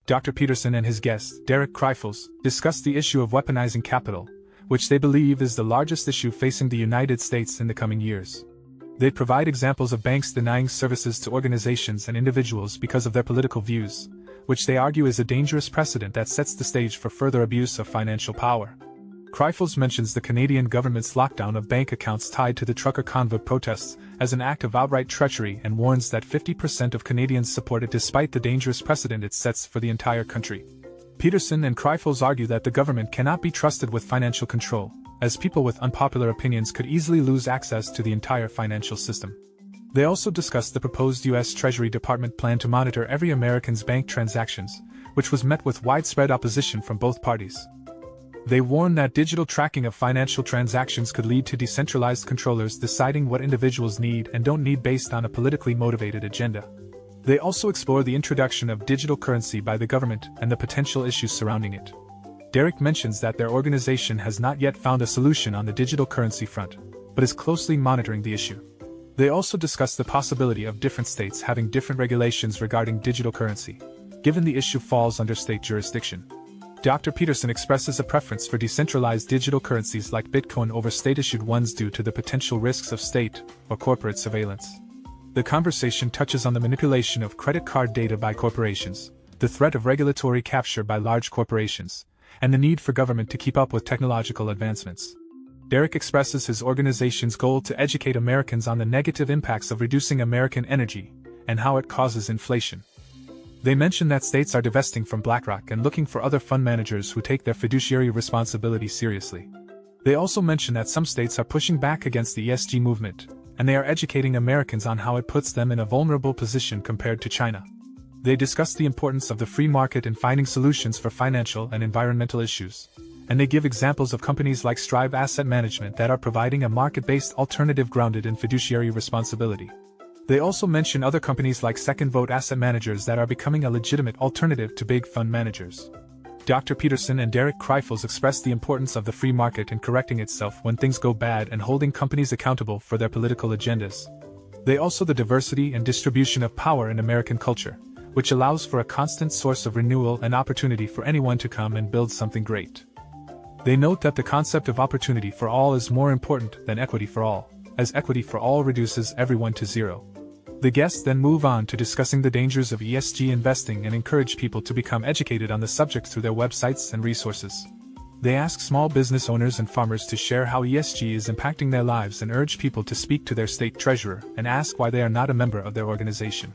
Dr. Peterson and his guest, Derek Kreifels, discussed the issue of weaponizing capital, which they believe is the largest issue facing the United States in the coming years. They provide examples of banks denying services to organizations and individuals because of their political views, which they argue is a dangerous precedent that sets the stage for further abuse of financial power. Kreifels mentions the Canadian government's lockdown of bank accounts tied to the trucker convoy protests as an act of outright treachery and warns that 50% of Canadians support it despite the dangerous precedent it sets for the entire country. Peterson and Kreifels argue that the government cannot be trusted with financial control, as people with unpopular opinions could easily lose access to the entire financial system. They also discussed the proposed U.S. Treasury Department plan to monitor every American's bank transactions, which was met with widespread opposition from both parties. They warn that digital tracking of financial transactions could lead to decentralized controllers deciding what individuals need and don't need based on a politically motivated agenda. They also explore the introduction of digital currency by the government and the potential issues surrounding it. Derek mentions that their organization has not yet found a solution on the digital currency front, but is closely monitoring the issue. They also discuss the possibility of different states having different regulations regarding digital currency, given the issue falls under state jurisdiction. Dr. Peterson expresses a preference for decentralized digital currencies like Bitcoin over state-issued ones due to the potential risks of state or corporate surveillance. The conversation touches on the manipulation of credit card data by corporations, the threat of regulatory capture by large corporations, and the need for government to keep up with technological advancements. Derek expresses his organization's goal to educate Americans on the negative impacts of reducing American energy and how it causes inflation. They mention that states are divesting from BlackRock and looking for other fund managers who take their fiduciary responsibility seriously. They also mention that some states are pushing back against the ESG movement, and they are educating Americans on how it puts them in a vulnerable position compared to China. They discuss the importance of the free market in finding solutions for financial and environmental issues, and they give examples of companies like Strive Asset Management that are providing a market-based alternative grounded in fiduciary responsibility. They also mention other companies like Second Vote Asset Managers that are becoming a legitimate alternative to big fund managers. Dr. Peterson and Derek Kreifels express the importance of the free market in correcting itself when things go bad and holding companies accountable for their political agendas. They also the diversity and distribution of power in American culture, which allows for a constant source of renewal and opportunity for anyone to come and build something great. They note that the concept of opportunity for all is more important than equity for all, as equity for all reduces everyone to zero. The guests then move on to discussing the dangers of ESG investing and encourage people to become educated on the subject through their websites and resources. They ask small business owners and farmers to share how ESG is impacting their lives and urge people to speak to their state treasurer and ask why they are not a member of their organization.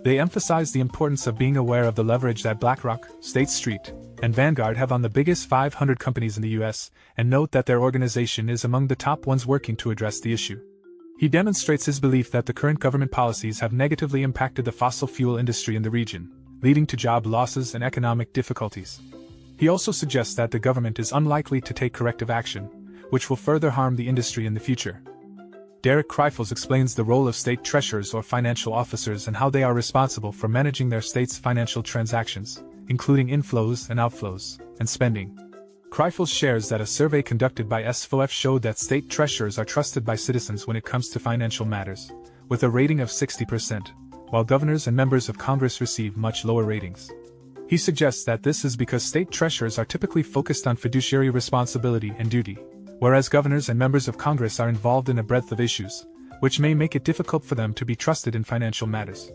They emphasize the importance of being aware of the leverage that BlackRock, State Street, and Vanguard have on the biggest 500 companies in the U.S., and note that their organization is among the top ones working to address the issue. He demonstrates his belief that the current government policies have negatively impacted the fossil fuel industry in the region, leading to job losses and economic difficulties. He also suggests that the government is unlikely to take corrective action, which will further harm the industry in the future. Derek Kreifels explains the role of state treasurers or financial officers and how they are responsible for managing their state's financial transactions, including inflows and outflows, and spending. Kreifels shares that a survey conducted by SFOF showed that state treasurers are trusted by citizens when it comes to financial matters, with a rating of 60%, while governors and members of Congress receive much lower ratings. He suggests that this is because state treasurers are typically focused on fiduciary responsibility and duty, whereas governors and members of Congress are involved in a breadth of issues, which may make it difficult for them to be trusted in financial matters.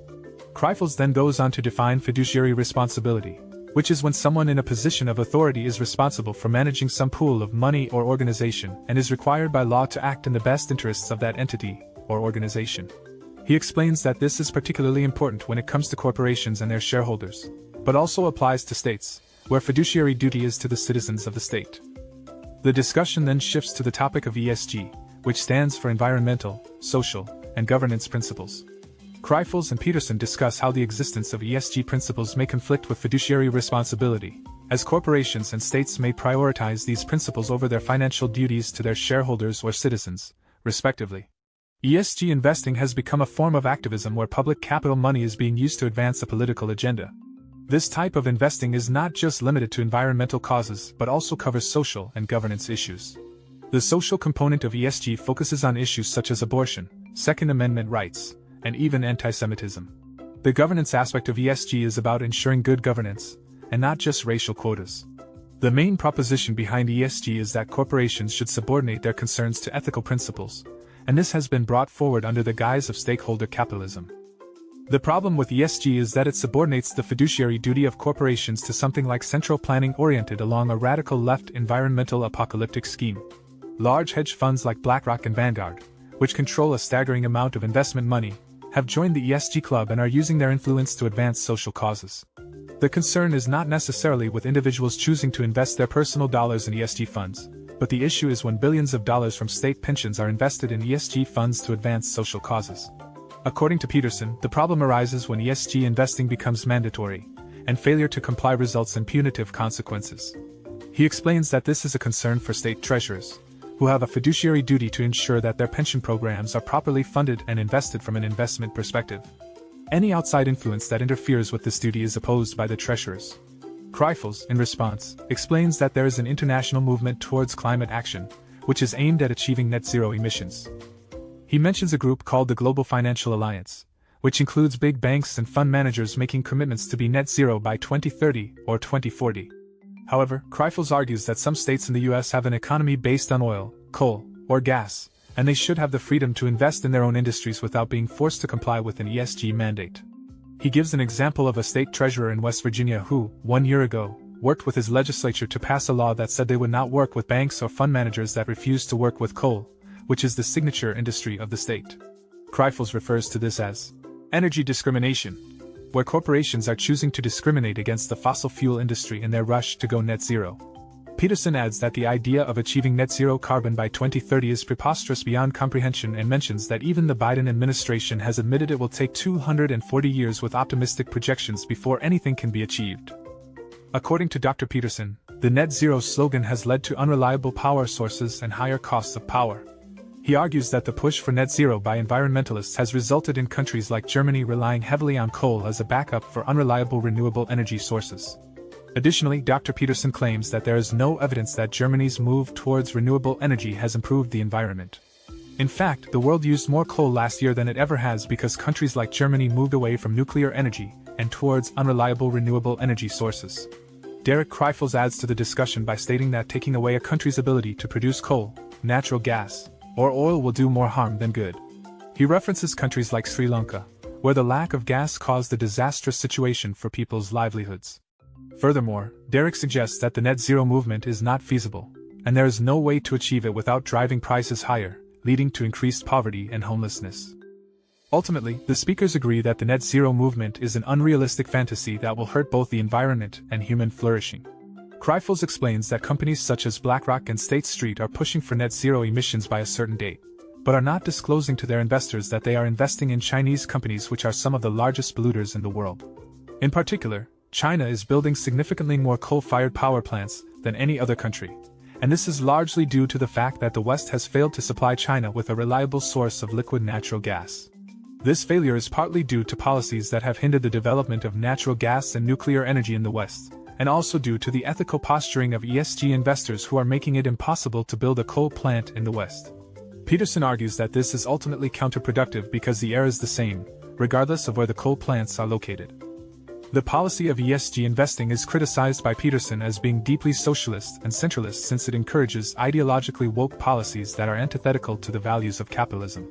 Kreifels then goes on to define fiduciary responsibility, which is when someone in a position of authority is responsible for managing some pool of money or organization and is required by law to act in the best interests of that entity or organization. He explains that this is particularly important when it comes to corporations and their shareholders, but also applies to states, where fiduciary duty is to the citizens of the state. The discussion then shifts to the topic of ESG, which stands for environmental, social, and governance principles. Kreifels and Peterson discuss how the existence of ESG principles may conflict with fiduciary responsibility, as corporations and states may prioritize these principles over their financial duties to their shareholders or citizens, respectively. ESG investing has become a form of activism where public capital money is being used to advance a political agenda. This type of investing is not just limited to environmental causes but also covers social and governance issues. The social component of ESG focuses on issues such as abortion, Second Amendment rights, and even anti-Semitism. The governance aspect of ESG is about ensuring good governance, and not just racial quotas. The main proposition behind ESG is that corporations should subordinate their concerns to ethical principles, and this has been brought forward under the guise of stakeholder capitalism. The problem with ESG is that it subordinates the fiduciary duty of corporations to something like central planning oriented along a radical left environmental apocalyptic scheme. Large hedge funds like BlackRock and Vanguard, which control a staggering amount of investment money, have joined the ESG club and are using their influence to advance social causes. The concern is not necessarily with individuals choosing to invest their personal dollars in ESG funds, but the issue is when billions of dollars from state pensions are invested in ESG funds to advance social causes. According to Peterson, the problem arises when ESG investing becomes mandatory, and failure to comply results in punitive consequences. He explains that this is a concern for state treasurers, who have a fiduciary duty to ensure that their pension programs are properly funded and invested from an investment perspective. Any outside influence that interferes with this duty is opposed by the treasurers. Kreifels, in response, explains that there is an international movement towards climate action, which is aimed at achieving net zero emissions. He mentions a group called the Global Financial Alliance, which includes big banks and fund managers making commitments to be net zero by 2030 or 2040. However, Kreifels argues that some states in the US have an economy based on oil, coal, or gas, and they should have the freedom to invest in their own industries without being forced to comply with an ESG mandate. He gives an example of a state treasurer in West Virginia who, 1 year ago, worked with his legislature to pass a law that said they would not work with banks or fund managers that refused to work with coal, which is the signature industry of the state. Kreifels refers to this as energy discrimination, where corporations are choosing to discriminate against the fossil fuel industry in their rush to go net zero. Peterson adds that the idea of achieving net zero carbon by 2030 is preposterous beyond comprehension and mentions that even the Biden administration has admitted it will take 240 years with optimistic projections before anything can be achieved. According to Dr. Peterson, the net zero slogan has led to unreliable power sources and higher costs of power. He argues that the push for net zero by environmentalists has resulted in countries like Germany relying heavily on coal as a backup for unreliable renewable energy sources. Additionally, Dr. Peterson claims that there is no evidence that Germany's move towards renewable energy has improved the environment. In fact, the world used more coal last year than it ever has because countries like Germany moved away from nuclear energy and towards unreliable renewable energy sources. Derek Kreifels adds to the discussion by stating that taking away a country's ability to produce coal, natural gas, or oil will do more harm than good. He references countries like Sri Lanka, where the lack of gas caused a disastrous situation for people's livelihoods. Furthermore, Derek suggests that the net zero movement is not feasible, and there is no way to achieve it without driving prices higher, leading to increased poverty and homelessness. Ultimately, the speakers agree that the net zero movement is an unrealistic fantasy that will hurt both the environment and human flourishing. Kreifels explains that companies such as BlackRock and State Street are pushing for net zero emissions by a certain date, but are not disclosing to their investors that they are investing in Chinese companies which are some of the largest polluters in the world. In particular, China is building significantly more coal-fired power plants than any other country, and this is largely due to the fact that the West has failed to supply China with a reliable source of liquid natural gas. This failure is partly due to policies that have hindered the development of natural gas and nuclear energy in the West, and also due to the ethical posturing of ESG investors who are making it impossible to build a coal plant in the West. Peterson argues that this is ultimately counterproductive because the error is the same, regardless of where the coal plants are located. The policy of ESG investing is criticized by Peterson as being deeply socialist and centralist since it encourages ideologically woke policies that are antithetical to the values of capitalism.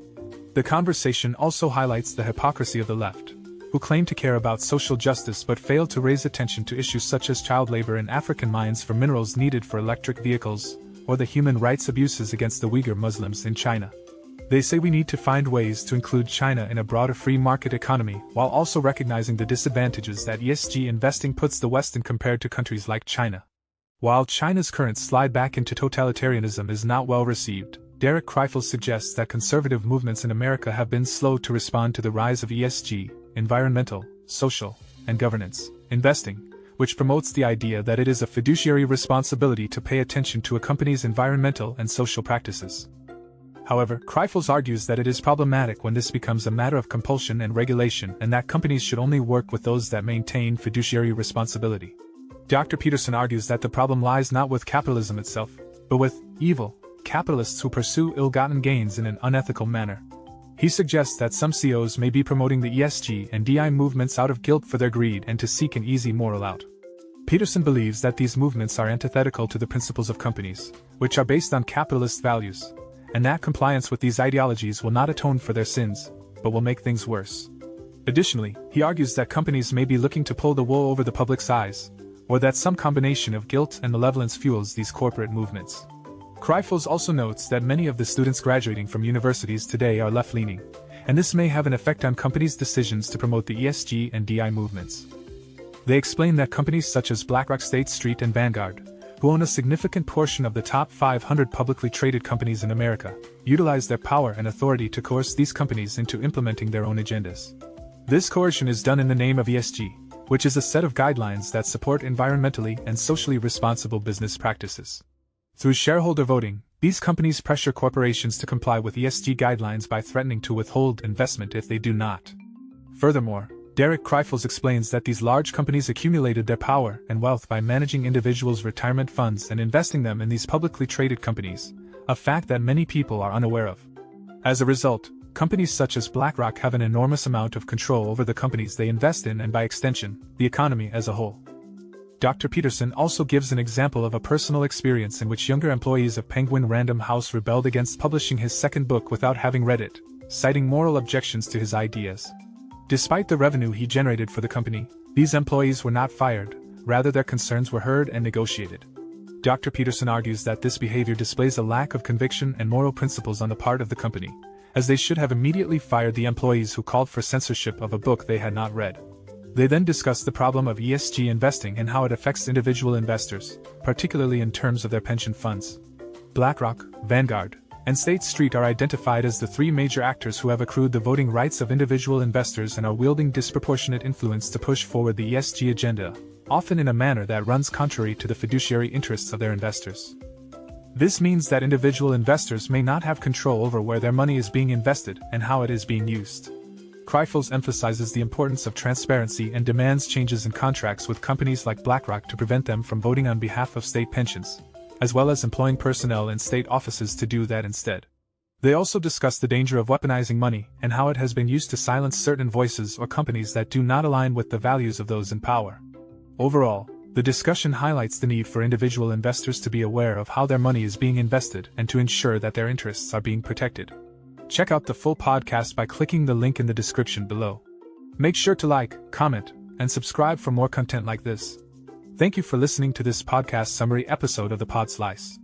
The conversation also highlights the hypocrisy of the left, who claim to care about social justice but fail to raise attention to issues such as child labor in African mines for minerals needed for electric vehicles, or the human rights abuses against the Uyghur Muslims in China. They say we need to find ways to include China in a broader free market economy while also recognizing the disadvantages that ESG investing puts the West in compared to countries like China. While China's current slide back into totalitarianism is not well received, Derek Kreifels suggests that conservative movements in America have been slow to respond to the rise of ESG, environmental, social, and governance investing, which promotes the idea that it is a fiduciary responsibility to pay attention to a company's environmental and social practices. However, Kreifels argues that it is problematic when this becomes a matter of compulsion and regulation and that companies should only work with those that maintain fiduciary responsibility. Dr. Peterson argues that the problem lies not with capitalism itself, but with evil capitalists who pursue ill-gotten gains in an unethical manner. He suggests that some CEOs may be promoting the ESG and DI movements out of guilt for their greed and to seek an easy moral out. Peterson believes that these movements are antithetical to the principles of companies, which are based on capitalist values, and that compliance with these ideologies will not atone for their sins, but will make things worse. Additionally, he argues that companies may be looking to pull the wool over the public's eyes, or that some combination of guilt and malevolence fuels these corporate movements. Kreifels also notes that many of the students graduating from universities today are left-leaning, and this may have an effect on companies' decisions to promote the ESG and DI movements. They explain that companies such as BlackRock, State Street, and Vanguard, who own a significant portion of the top 500 publicly traded companies in America, utilize their power and authority to coerce these companies into implementing their own agendas. This coercion is done in the name of ESG, which is a set of guidelines that support environmentally and socially responsible business practices. Through shareholder voting, these companies pressure corporations to comply with ESG guidelines by threatening to withhold investment if they do not. Furthermore, Derek Kreifels explains that these large companies accumulated their power and wealth by managing individuals' retirement funds and investing them in these publicly traded companies, a fact that many people are unaware of. As a result, companies such as BlackRock have an enormous amount of control over the companies they invest in and by extension, the economy as a whole. Dr. Peterson also gives an example of a personal experience in which younger employees of Penguin Random House rebelled against publishing his second book without having read it, citing moral objections to his ideas. Despite the revenue he generated for the company, these employees were not fired, rather their concerns were heard and negotiated. Dr. Peterson argues that this behavior displays a lack of conviction and moral principles on the part of the company, as they should have immediately fired the employees who called for censorship of a book they had not read. They then discuss the problem of ESG investing and how it affects individual investors, particularly in terms of their pension funds. BlackRock, Vanguard, and State Street are identified as the three major actors who have accrued the voting rights of individual investors and are wielding disproportionate influence to push forward the ESG agenda, often in a manner that runs contrary to the fiduciary interests of their investors. This means that individual investors may not have control over where their money is being invested and how it is being used. Kreifels emphasizes the importance of transparency and demands changes in contracts with companies like BlackRock to prevent them from voting on behalf of state pensions, as well as employing personnel in state offices to do that instead. They also discuss the danger of weaponizing money and how it has been used to silence certain voices or companies that do not align with the values of those in power. Overall, the discussion highlights the need for individual investors to be aware of how their money is being invested and to ensure that their interests are being protected. Check out the full podcast by clicking the link in the description below. Make sure to like, comment, and subscribe for more content like this. Thank you for listening to this podcast summary episode of the Pod Slice.